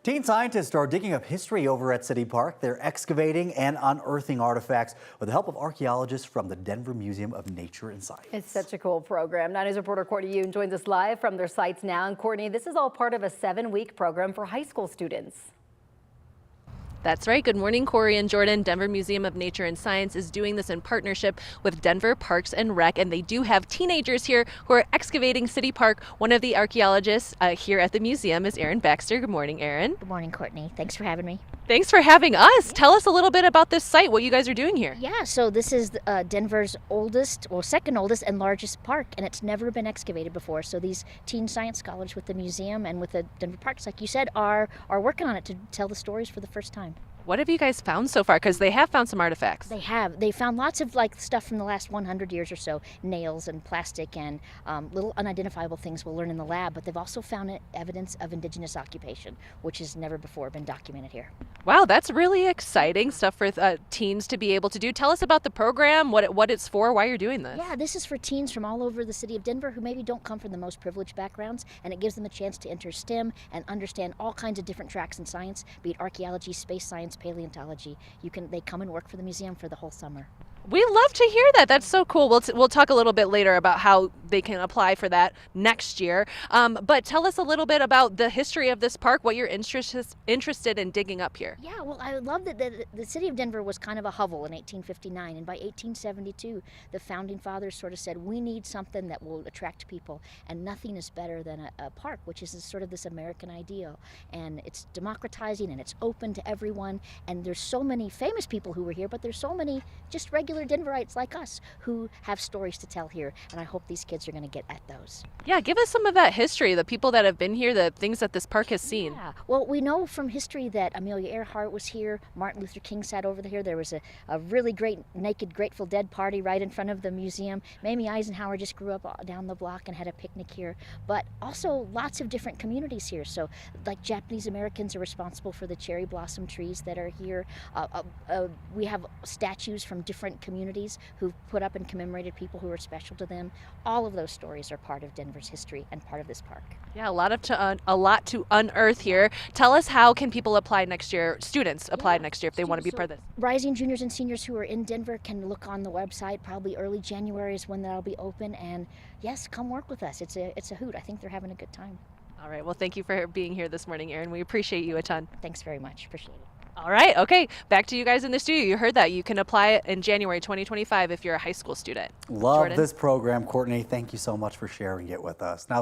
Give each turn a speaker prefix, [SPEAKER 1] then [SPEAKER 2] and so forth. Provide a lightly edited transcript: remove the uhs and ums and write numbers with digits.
[SPEAKER 1] Teen scientists are digging up history over at City Park. They're excavating and unearthing artifacts with the help of archaeologists from the Denver Museum of Nature and Science.
[SPEAKER 2] It's such a cool program. 9 News reporter Courtney Yoon joins us live from their sites now. And Courtney, this is all part of a 7-week program for high school students.
[SPEAKER 3] That's right. Good morning, Corey and Jordan. Denver Museum of Nature and Science is doing this in partnership with Denver Parks and Rec, and they do have teenagers here who are excavating City Park. One of the archaeologists here at the museum is Erin Baxter. Good morning, Erin.
[SPEAKER 4] Good morning, Courtney. Thanks for having me.
[SPEAKER 3] Thanks for having us. Tell us a little bit about this site, what you guys are doing here.
[SPEAKER 4] Yeah, so this is Denver's oldest, well, second oldest and largest park, and it's never been excavated before. So these teen science scholars with the museum and with the Denver Parks, like you said, are working on it to tell the stories for the first time.
[SPEAKER 3] What have you guys found so far? Because they have found some artifacts.
[SPEAKER 4] They have. They found lots of stuff from the last 100 years or so, nails and plastic and little unidentifiable things we'll learn in the lab, but they've also found evidence of indigenous occupation, which has never before been documented here.
[SPEAKER 3] Wow, that's really exciting stuff for teens to be able to do. Tell us about the program, what it's for, why you're doing this.
[SPEAKER 4] Yeah, this is for teens from all over the city of Denver who maybe don't come from the most privileged backgrounds, and it gives them a chance to enter STEM and understand all kinds of different tracks in science, be it archaeology, space science, paleontology. They come and work for the museum for the whole summer.
[SPEAKER 3] We love to hear that. That's so cool. We'll talk a little bit later about how they can apply for that next year. But tell us a little bit about the history of this park, what you're interested in digging up here.
[SPEAKER 4] Yeah, well, I love that the city of Denver was kind of a hovel in 1859, and by 1872, the founding fathers sort of said, we need something that will attract people, and nothing is better than a park, which is sort of this American ideal. And it's democratizing, and it's open to everyone, and there's so many famous people who were here, but there's so many just regular Denverites like us who have stories to tell here, and I hope these kids are going to get at those.
[SPEAKER 3] Yeah, give us some of that history, the people that have been here, the things that this park has seen.
[SPEAKER 4] Yeah, well, we know from history that Amelia Earhart was here, Martin Luther King sat over here, there was a really great naked Grateful Dead party right in front of the museum. Mamie Eisenhower just grew up down the block and had a picnic here, but also lots of different communities here. So like Japanese Americans are responsible for the cherry blossom trees that are here. We have statues from different communities who've put up and commemorated people who are special to them. All of those stories are part of Denver's history and part of this park.
[SPEAKER 3] Yeah, a lot to unearth here. Tell us, how can people apply next year, students apply next year if they want to be part of this?
[SPEAKER 4] Rising juniors and seniors who are in Denver can look on the website. Probably early January is when that'll be open, and yes, come work with us. It's a hoot. I think they're having a good time.
[SPEAKER 3] All right, well, thank you for being here this morning, Erin. We appreciate you a ton.
[SPEAKER 4] Thanks very much. Appreciate it.
[SPEAKER 3] All right, okay, back to you guys in the studio. You heard that. You can apply in January 2025 if you're a high school student.
[SPEAKER 1] Love
[SPEAKER 3] Jordan?
[SPEAKER 1] this program, Courtney. Thank you so much for sharing it with us. Now,